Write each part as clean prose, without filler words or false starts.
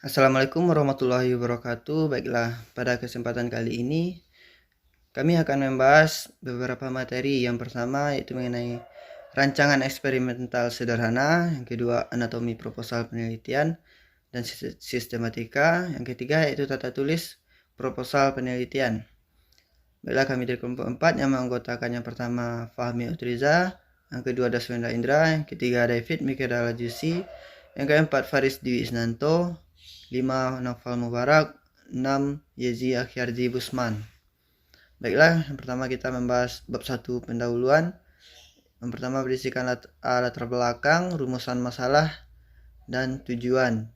Assalamualaikum warahmatullahi wabarakatuh. Baiklah, pada kesempatan kali ini kami akan membahas beberapa materi. Yang pertama yaitu mengenai rancangan eksperimental sederhana, yang kedua anatomi proposal penelitian dan sistematika, yang ketiga yaitu tata tulis proposal penelitian. Baiklah, kami dari kelompok 4 yang menganggotakan yang pertama Fahmi Utriza, yang kedua Daswenda Indra, yang ketiga David Mikadala Jusi, yang keempat Faris Dwi Isnanto, 5 Novel Mubarak, 6 Yezi Akhyarji Busman. Baiklah, yang pertama kita membahas bab 1 pendahuluan. Yang pertama berisikan latar belakang, rumusan masalah, dan tujuan.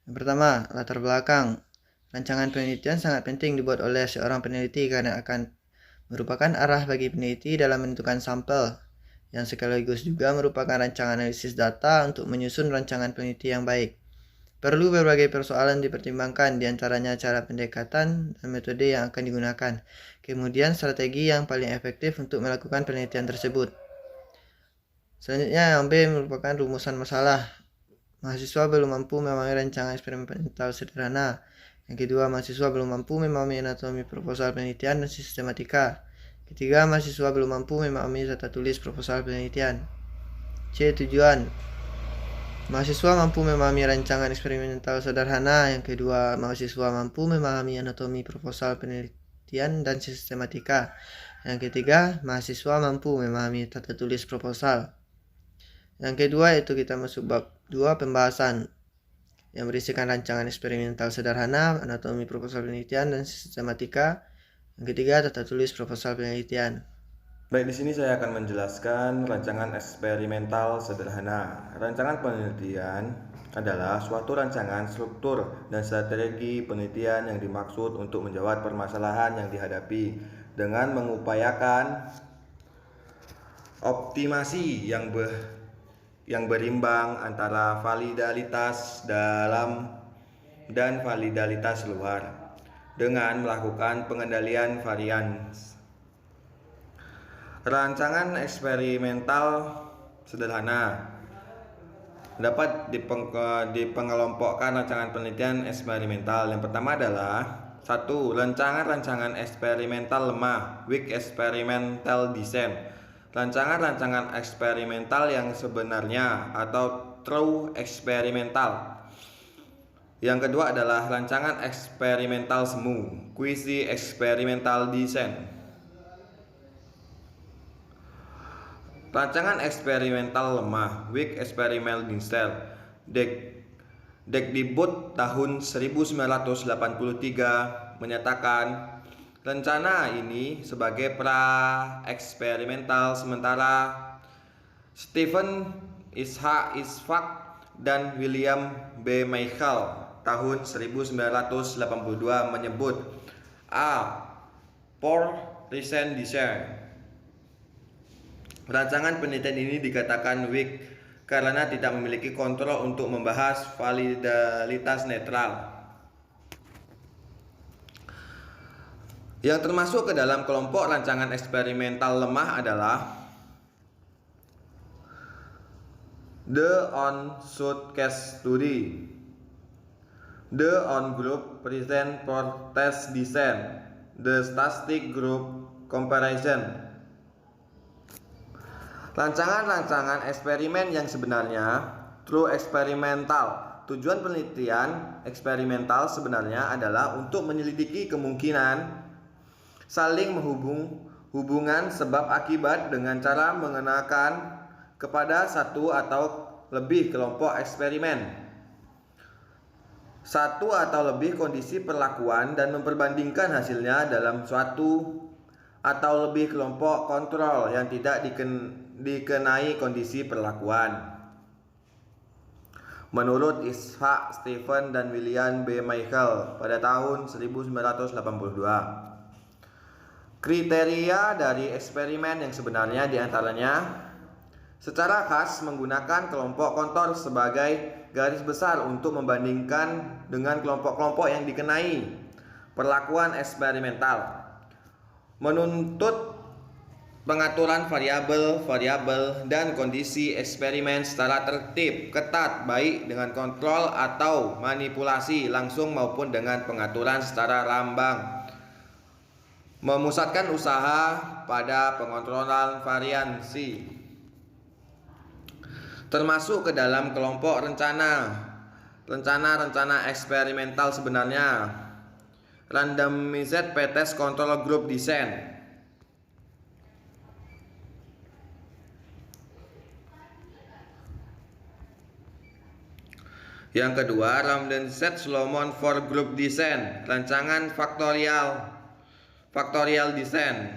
Yang pertama, latar belakang. Rancangan penelitian sangat penting dibuat oleh seorang peneliti karena akan merupakan arah bagi peneliti dalam menentukan sampel, yang sekaligus juga merupakan rancangan analisis data untuk menyusun rancangan peneliti yang baik. Perlu berbagai persoalan dipertimbangkan, diantaranya cara pendekatan dan metode yang akan digunakan, kemudian strategi yang paling efektif untuk melakukan penelitian tersebut. Selanjutnya, yang B merupakan rumusan masalah. Mahasiswa belum mampu memahami rancangan eksperimental sederhana. Yang kedua, mahasiswa belum mampu memahami anatomi proposal penelitian dan sistematika. Ketiga, mahasiswa belum mampu memahami tata tulis proposal penelitian. C. Tujuan. Mahasiswa mampu memahami rancangan eksperimental sederhana. Yang kedua, mahasiswa mampu memahami anatomi proposal penelitian dan sistematika. Yang ketiga, mahasiswa mampu memahami tata tulis proposal. Yang kedua yaitu kita masuk bab 2 pembahasan, yang berisikan rancangan eksperimental sederhana, anatomi proposal penelitian dan sistematika. Yang ketiga, tata tulis proposal penelitian. Baik, di sini saya akan menjelaskan rancangan eksperimental sederhana. Rancangan penelitian adalah suatu rancangan struktur dan strategi penelitian yang dimaksud untuk menjawab permasalahan yang dihadapi dengan mengupayakan optimasi yang berimbang antara validalitas dalam dan validalitas luar dengan melakukan pengendalian varian. Rancangan eksperimental sederhana dapat dipengelompokkan rancangan penelitian eksperimental. Yang pertama adalah 1. Rancangan eksperimental lemah, weak experimental design. Rancangan eksperimental yang sebenarnya atau true eksperimental. Yang kedua adalah rancangan eksperimental semu, quasi experimental design. Rancangan eksperimental lemah, weak experimental design, Dikdikbud tahun 1983 menyatakan rencana ini sebagai pra-eksperimental sementara Stephen Ishaq dan William B. Michael tahun 1982 menyebut A. Poor recent design. Rancangan penelitian ini dikatakan weak karena tidak memiliki kontrol untuk membahas validalitas netral. Yang termasuk ke dalam kelompok rancangan eksperimental lemah adalah the on-shoot case study, the on-group present for test design, the statistic group comparison. Rancangan eksperimen yang sebenarnya, true eksperimental. Tujuan penelitian eksperimental sebenarnya adalah untuk menyelidiki kemungkinan saling hubungan sebab akibat dengan cara mengenakan kepada satu atau lebih kelompok eksperimen, satu atau lebih kondisi perlakuan dan memperbandingkan hasilnya dalam suatu atau lebih kelompok kontrol yang tidak dikenai kondisi perlakuan. Menurut Ishaq, Stephen, dan William B. Michael pada tahun 1982, kriteria dari eksperimen yang sebenarnya diantaranya secara khas menggunakan kelompok kontrol sebagai garis besar untuk membandingkan dengan kelompok-kelompok yang dikenai perlakuan eksperimental, menuntut pengaturan variabel-variabel dan kondisi eksperimen secara tertib, ketat, baik dengan kontrol atau manipulasi langsung maupun dengan pengaturan secara rambang. Memusatkan usaha pada pengontrolan variansi, termasuk ke dalam kelompok rencana eksperimental sebenarnya, randomized pretest control group design. Yang kedua, randomized Solomon for group design, rancangan faktorial design.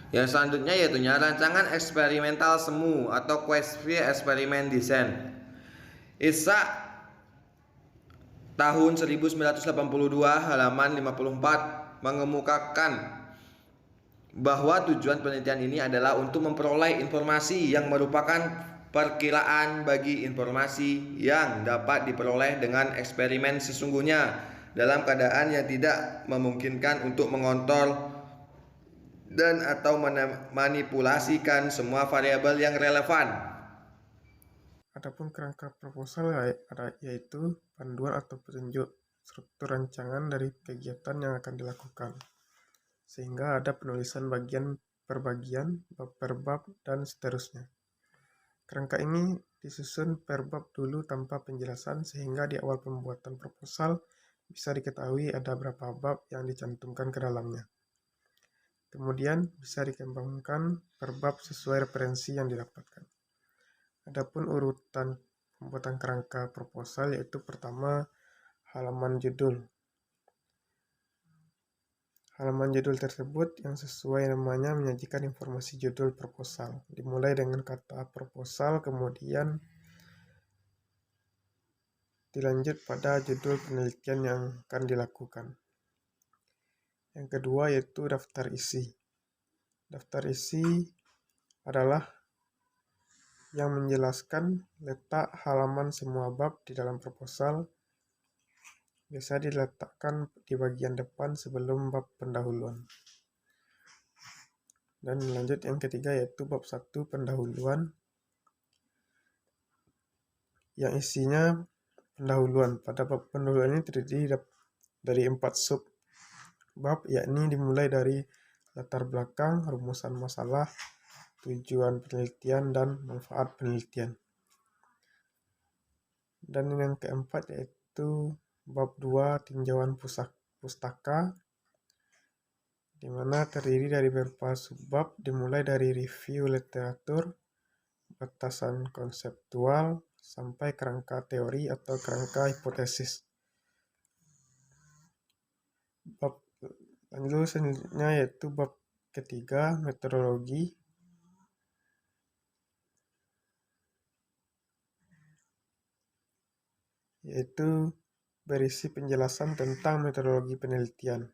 Yang selanjutnya yaitu rancangan eksperimental semu atau quasi eksperimen design. Isaac tahun 1982 halaman 54 mengemukakan bahwa tujuan penelitian ini adalah untuk memperoleh informasi yang merupakan perkiraan bagi informasi yang dapat diperoleh dengan eksperimen sesungguhnya dalam keadaan yang tidak memungkinkan untuk mengontrol dan atau memanipulasikan semua variabel yang relevan. Adapun kerangka proposal yaitu panduan atau petunjuk struktur rancangan dari kegiatan yang akan dilakukan, sehingga ada penulisan bagian per bagian, bab per bab, dan seterusnya. Kerangka ini disusun per bab dulu tanpa penjelasan, sehingga di awal pembuatan proposal bisa diketahui ada berapa bab yang dicantumkan ke dalamnya. Kemudian bisa dikembangkan per bab sesuai referensi yang didapatkan. Adapun urutan pembuatan kerangka proposal yaitu pertama halaman judul. Halaman judul tersebut yang sesuai namanya menyajikan informasi judul proposal. Dimulai dengan kata proposal, kemudian dilanjut pada judul penelitian yang akan dilakukan. Yang kedua yaitu daftar isi. Daftar isi adalah yang menjelaskan letak halaman semua bab di dalam proposal, biasa diletakkan di bagian depan sebelum bab pendahuluan. Dan lanjut yang ketiga yaitu bab 1 pendahuluan, yang isinya pendahuluan. Pada bab pendahuluan ini terdiri dari 4 sub bab, yakni dimulai dari latar belakang, rumusan masalah, tujuan penelitian, dan manfaat penelitian. Dan yang keempat yaitu bab 2 tinjauan pustaka, di mana terdiri dari beberapa subbab dimulai dari review literatur, batasan konseptual, sampai kerangka teori atau kerangka hipotesis. Bab selanjutnya yaitu bab ketiga metodologi, yaitu berisi penjelasan tentang metodologi penelitian.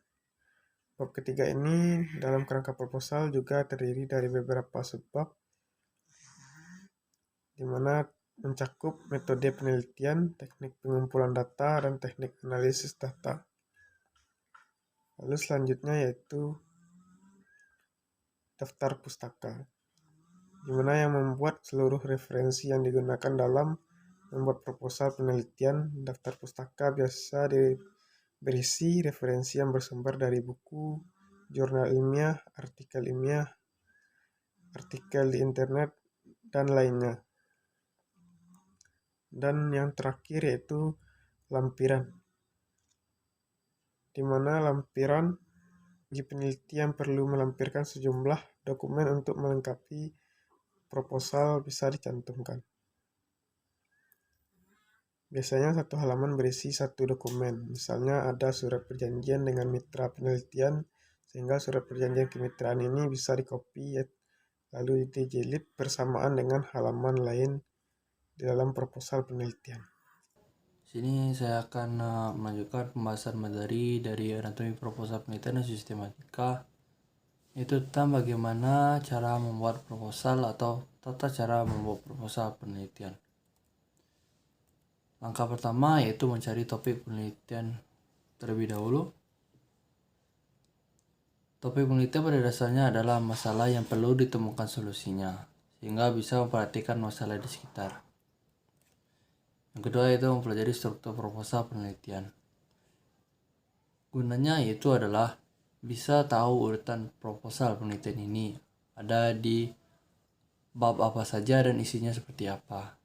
Bab ketiga ini dalam kerangka proposal juga terdiri dari beberapa subbab, di mana mencakup metode penelitian, teknik pengumpulan data, dan teknik analisis data. Lalu selanjutnya yaitu daftar pustaka, di mana yang membuat seluruh referensi yang digunakan dalam membuat proposal penelitian. Daftar pustaka biasa berisi referensi yang bersumber dari buku, jurnal ilmiah, artikel di internet, dan lainnya. Dan yang terakhir yaitu lampiran, di mana lampiran bagi penelitian perlu melampirkan sejumlah dokumen untuk melengkapi proposal bisa dicantumkan. Biasanya satu halaman berisi satu dokumen, misalnya ada surat perjanjian dengan mitra penelitian, sehingga surat perjanjian kemitraan ini bisa dikopi lalu dijilid bersamaan dengan halaman lain di dalam proposal penelitian. Sini saya akan melanjutkan pembahasan materi dari anatomi proposal penelitian dan sistematika, yaitu tentang bagaimana cara membuat proposal atau tata cara membuat proposal penelitian. Langkah pertama yaitu mencari topik penelitian terlebih dahulu. Topik penelitian pada dasarnya adalah masalah yang perlu ditemukan solusinya, sehingga bisa memperhatikan masalah di sekitar. Yang kedua yaitu mempelajari struktur proposal penelitian. Gunanya yaitu adalah bisa tahu urutan proposal penelitian ini ada di bab apa saja dan isinya seperti apa.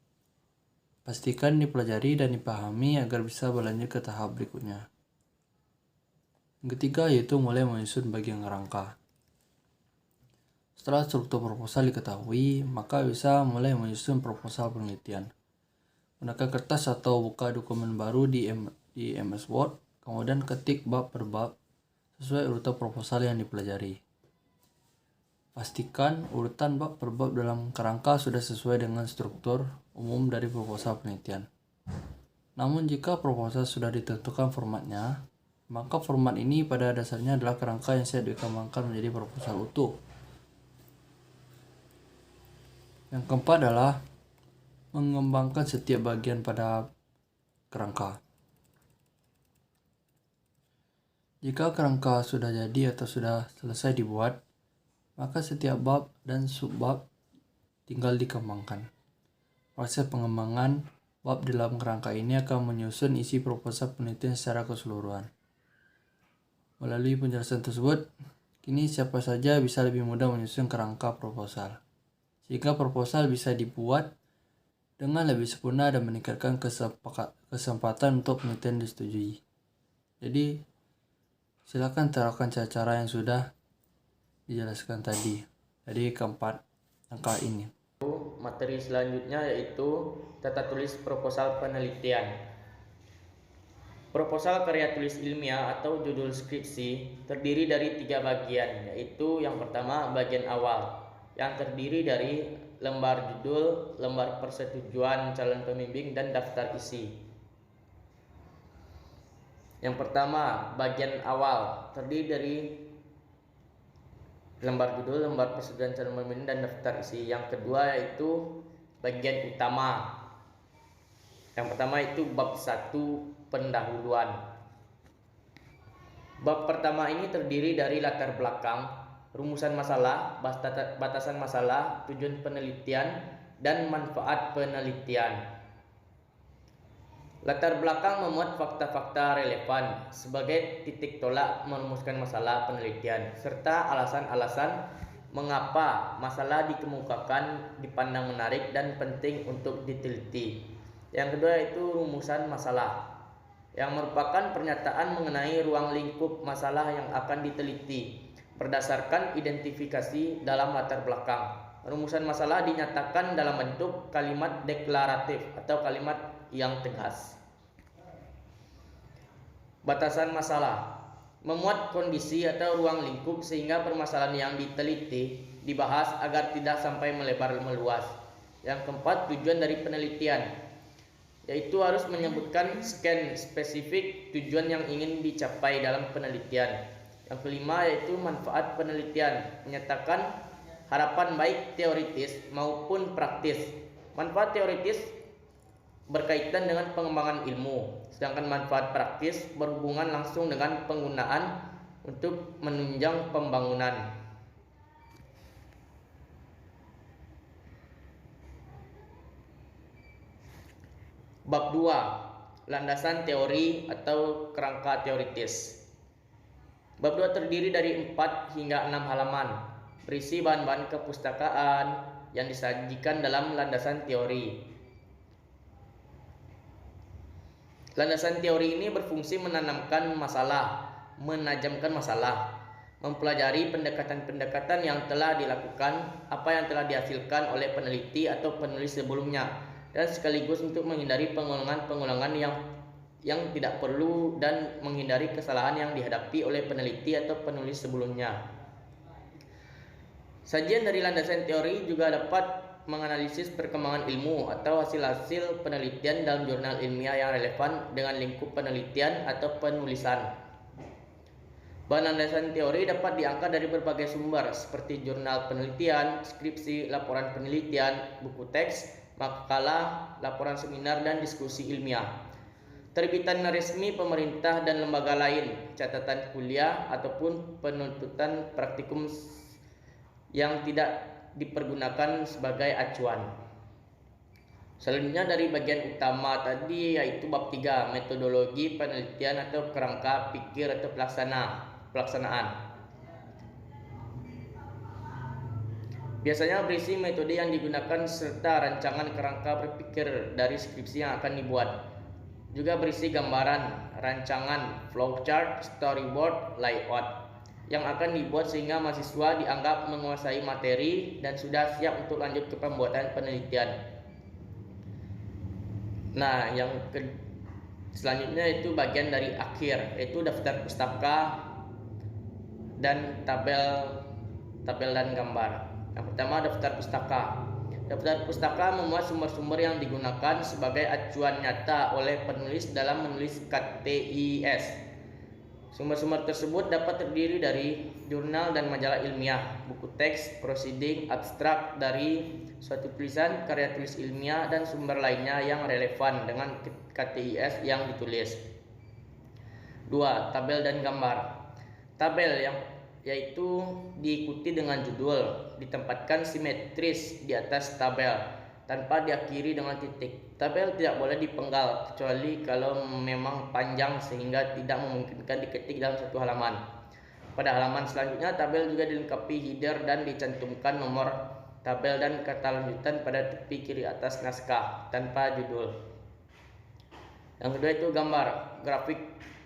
Pastikan dipelajari dan dipahami agar bisa berlanjut ke tahap berikutnya. Yang ketiga yaitu mulai menyusun bagian kerangka. Setelah struktur proposal diketahui, maka bisa mulai menyusun proposal penelitian. Gunakan kertas atau buka dokumen baru di MS Word, kemudian ketik bab per bab sesuai urutan proposal yang dipelajari. Pastikan urutan bab per bab dalam kerangka sudah sesuai dengan struktur umum dari proposal penelitian. Namun jika proposal sudah ditentukan formatnya, maka format ini pada dasarnya adalah kerangka yang siap dikembangkan menjadi proposal utuh. Yang keempat adalah mengembangkan setiap bagian pada kerangka. Jika kerangka sudah jadi atau sudah selesai dibuat, maka setiap bab dan subbab tinggal dikembangkan. Proses pengembangan bab dalam kerangka ini akan menyusun isi proposal penelitian secara keseluruhan. Melalui penjelasan tersebut, kini siapa saja bisa lebih mudah menyusun kerangka proposal, sehingga proposal bisa dibuat dengan lebih sempurna dan meningkatkan kesempatan untuk penelitian disetujui. Jadi, silakan terapkan cara-cara yang sudah dijelaskan tadi dari keempat angka ini. Materi selanjutnya yaitu tata tulis proposal penelitian. Proposal karya tulis ilmiah atau judul skripsi terdiri dari 3 bagian, yaitu yang pertama bagian awal yang terdiri dari lembar judul, lembar persetujuan calon pembimbing, dan daftar isi. Yang pertama bagian awal terdiri dari lembar judul, lembar persetujuan calon pembimbing, dan daftar isi. Yang kedua yaitu bagian utama. Yang pertama itu bab 1 pendahuluan. Bab pertama ini terdiri dari latar belakang, rumusan masalah, batasan masalah, tujuan penelitian, dan manfaat penelitian. Latar belakang memuat fakta-fakta relevan sebagai titik tolak merumuskan masalah penelitian, serta alasan-alasan mengapa masalah dikemukakan dipandang menarik dan penting untuk diteliti. Yang kedua yaitu rumusan masalah, yang merupakan pernyataan mengenai ruang lingkup masalah yang akan diteliti berdasarkan identifikasi dalam latar belakang. Rumusan masalah dinyatakan dalam bentuk kalimat deklaratif atau kalimat yang tegas. Batasan masalah memuat kondisi atau ruang lingkup sehingga permasalahan yang diteliti dibahas agar tidak sampai melebar meluas. Yang keempat, tujuan dari penelitian, yaitu harus menyebutkan scan spesifik tujuan yang ingin dicapai dalam penelitian. Yang kelima yaitu manfaat penelitian, menyatakan harapan baik teoritis maupun praktis. Manfaat teoritis berkaitan dengan pengembangan ilmu, sedangkan manfaat praktis berhubungan langsung dengan penggunaan untuk menunjang pembangunan. Bab 2, landasan teori atau kerangka teoritis. Bab 2 terdiri dari 4 hingga 6 halaman, berisi bahan-bahan kepustakaan yang disajikan dalam landasan teori. Landasan teori ini berfungsi menanamkan masalah, menajamkan masalah, mempelajari pendekatan-pendekatan yang telah dilakukan, apa yang telah dihasilkan oleh peneliti atau penulis sebelumnya, dan sekaligus untuk menghindari pengulangan-pengulangan yang tidak perlu dan menghindari kesalahan yang dihadapi oleh peneliti atau penulis sebelumnya. Sajian dari landasan teori juga dapat menganalisis perkembangan ilmu atau hasil-hasil penelitian dalam jurnal ilmiah yang relevan dengan lingkup penelitian atau penulisan. Bahan landasan teori dapat diangkat dari berbagai sumber seperti jurnal penelitian, skripsi, laporan penelitian, buku teks, makalah, laporan seminar, dan diskusi ilmiah. terbitan resmi pemerintah dan lembaga lain, catatan kuliah ataupun penuntutan praktikum yang tidak dipergunakan sebagai acuan. Selanjutnya dari bagian utama tadi yaitu bab 3, metodologi penelitian atau kerangka pikir atau pelaksanaan. Biasanya berisi metode yang digunakan serta rancangan kerangka berpikir dari skripsi yang akan dibuat. Juga berisi gambaran, rancangan, flowchart, storyboard, layout yang akan dibuat sehingga mahasiswa dianggap menguasai materi dan sudah siap untuk lanjut ke pembuatan penelitian. Nah, selanjutnya itu bagian dari akhir, yaitu daftar pustaka dan tabel dan gambar. Yang pertama, daftar pustaka. Daftar pustaka memuat sumber-sumber yang digunakan sebagai acuan nyata oleh penulis dalam menulis KTIS. Sumber-sumber tersebut dapat terdiri dari jurnal dan majalah ilmiah, buku teks, proceeding, abstrak dari suatu tulisan, karya tulis ilmiah, dan sumber lainnya yang relevan dengan KTIS yang ditulis. 2. Tabel dan gambar. Tabel yaitu diikuti dengan judul, ditempatkan simetris di atas tabel tanpa diakhiri dengan titik. Tabel tidak boleh dipenggal kecuali kalau memang panjang sehingga tidak memungkinkan diketik dalam satu halaman. Pada halaman selanjutnya, tabel juga dilengkapi header dan dicantumkan nomor tabel dan kata lanjutan pada tepi kiri atas naskah tanpa judul. Yang kedua itu gambar, grafik,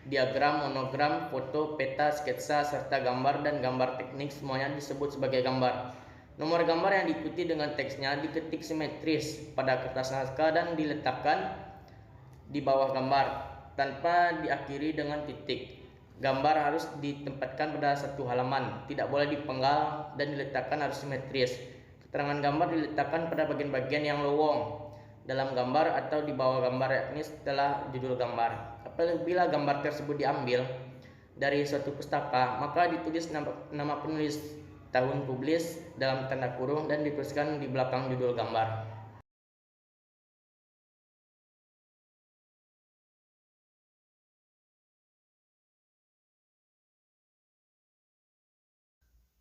diagram, monogram, foto, peta, sketsa, serta gambar dan gambar teknik semuanya disebut sebagai gambar. Nomor gambar yang diikuti dengan teksnya diketik simetris pada kertas naskah dan diletakkan di bawah gambar tanpa diakhiri dengan titik. Gambar harus ditempatkan pada satu halaman, tidak boleh dipenggal dan diletakkan harus simetris. Keterangan gambar diletakkan pada bagian-bagian yang lowong dalam gambar atau di bawah gambar, yakni setelah judul gambar. Apabila gambar tersebut diambil dari suatu pustaka, maka ditulis nama penulis, tahun publis dalam tanda kurung, dan dituliskan di belakang judul gambar.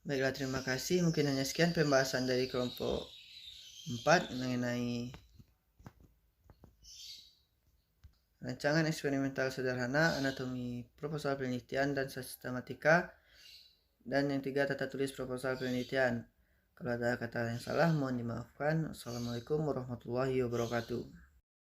Baiklah, terima kasih. Mungkin hanya sekian pembahasan dari kelompok 4 mengenai rancangan eksperimental sederhana, anatomi proposal penelitian, dan sistematika. Dan yang 3, tata tulis proposal penelitian. Kalau ada kata yang salah, mohon dimaafkan. Assalamualaikum warahmatullahi wabarakatuh.